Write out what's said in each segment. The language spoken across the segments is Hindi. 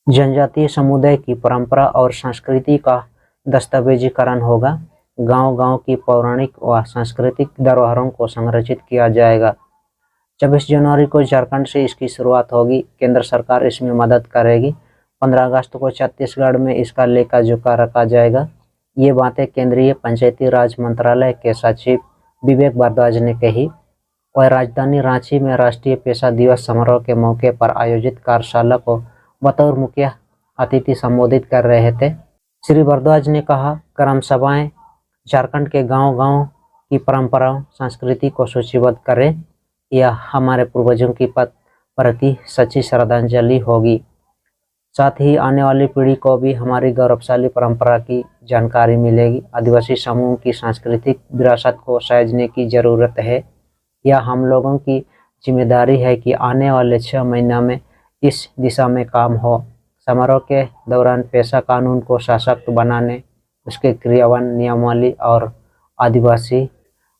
जनजातीय समुदाय की परंपरा और संस्कृति का दस्तावेजीकरण होगा। गांव-गांव की पौराणिक व सांस्कृतिक धरोहरों को संरक्षित किया जाएगा। 26 जनवरी को झारखंड से इसकी शुरुआत होगी। केंद्र सरकार इसमें मदद करेगी। 15 अगस्त को छत्तीसगढ़ में इसका लेखा जोखा रखा जाएगा। ये बातें केंद्रीय पंचायती राज मंत्रालय के सचिव विवेक भारद्वाज ने कही। वह राजधानी रांची में राष्ट्रीय पेशा दिवस समारोह के मौके पर आयोजित कार्यशाला को बतौर मुख्य अतिथि संबोधित कर रहे थे। श्री भारद्वाज ने कहा, ग्राम सभाएं झारखंड के गांव-गांव की परंपराओं संस्कृति को सूचीबद्ध करें। यह हमारे पूर्वजों की प्रति सच्ची श्रद्धांजलि होगी। साथ ही आने वाली पीढ़ी को भी हमारी गौरवशाली परंपरा की जानकारी मिलेगी। आदिवासी समूह की सांस्कृतिक विरासत को सहेजने की जरूरत है। यह हम लोगों की जिम्मेदारी है कि आने वाले 6 महीनों में इस दिशा में काम हो। समारोह के दौरान पेशा कानून को सशक्त बनाने, उसके क्रियान्वयन, नियमावली और आदिवासी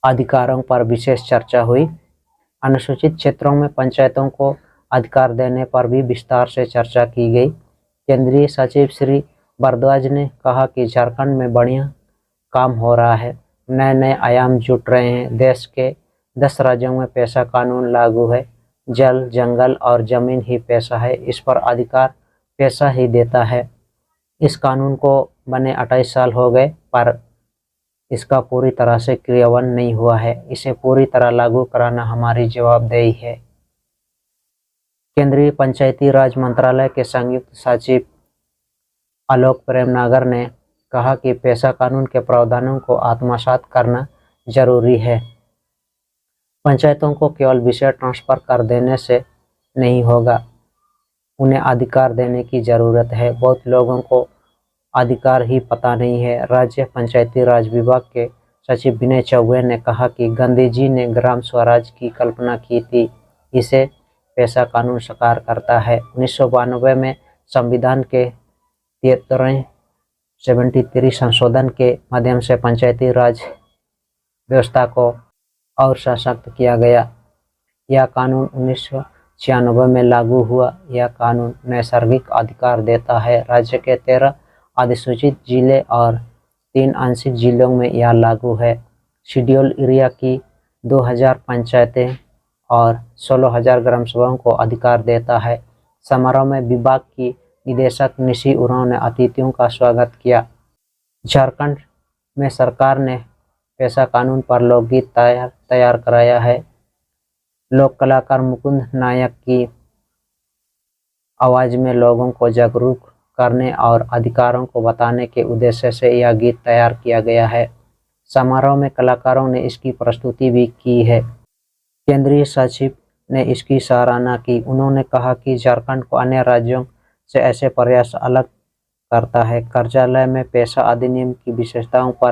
अधिकारों पर विशेष चर्चा हुई। अनुसूचित क्षेत्रों में पंचायतों को अधिकार देने पर भी विस्तार से चर्चा की गई। केंद्रीय सचिव श्री भारद्वाज ने कहा कि झारखंड में बढ़िया काम हो रहा है। नए-नए आयाम जुट रहे हैं। देश के 10 राज्यों में पेशा कानून लागू है। जल, जंगल और जमीन ही पेशा है। इस पर अधिकार पेशा ही देता है। इस कानून को बने 28 साल हो गए, पर इसका पूरी तरह से क्रियान्वयन नहीं हुआ है। इसे पूरी तरह लागू कराना हमारी जवाबदेही है। केंद्रीय पंचायती राज मंत्रालय के संयुक्त सचिव आलोक प्रेम नागर ने कहा कि पेशा कानून के प्रावधानों को आत्मसात करना जरूरी है। पंचायतों को केवल विषय ट्रांसफर कर देने से नहीं होगा, उन्हें अधिकार देने की जरूरत है। बहुत लोगों को अधिकार ही पता नहीं है। राज्य पंचायती राज विभाग के सचिव विनय चौबे ने कहा कि गांधी जी ने ग्राम स्वराज की कल्पना की थी। इसे पेशा कानून साकार करता है। 1992 में संविधान के 73 संशोधन के माध्यम से पंचायती राज व्यवस्था को और सशक्त किया गया। यह कानून 1996 में लागू हुआ। यह कानून नैसर्गिक अधिकार देता है। राज्य के 13 अधिसूचित जिले और 3 आंशिक जिलों में यह लागू है। शेड्यूल एरिया की 2000 पंचायतें और 16,000 ग्राम सभाओं को अधिकार देता है। समारोह में विभाग की निदेशक निशी उरांव ने अतिथियों का स्वागत किया। झारखंड में सरकार ने पेशा कानून पर लोकगीत तैयार कराया है। लोक कलाकार मुकुंद नायक की आवाज में लोगों को जागरूक करने और अधिकारों को बताने के उद्देश्य से यह गीत तैयार किया गया है। समारोह में कलाकारों ने इसकी प्रस्तुति भी की है। केंद्रीय सचिव ने इसकी सराहना की। उन्होंने कहा कि झारखंड को अन्य राज्यों से ऐसे प्रयास अलग करता है। कार्यालय में पेशा अधिनियम की विशेषताओं पर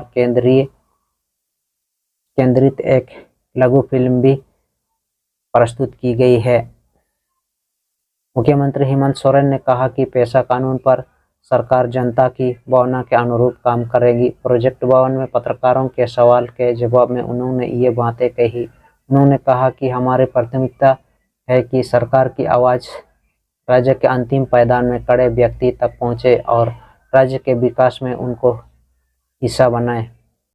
केंद्रित एक लघु फिल्म भी प्रस्तुत की गई है। मुख्यमंत्री हेमंत सोरेन ने कहा कि पेशा कानून पर सरकार जनता की भावना के अनुरूप काम करेगी। प्रोजेक्ट भवन में पत्रकारों के सवाल के जवाब में उन्होंने ये बातें कही। उन्होंने कहा कि हमारी प्राथमिकता है कि सरकार की आवाज़ राज्य के अंतिम पायदान में खड़े व्यक्ति तक पहुँचे और राज्य के विकास में उनको हिस्सा बनाए।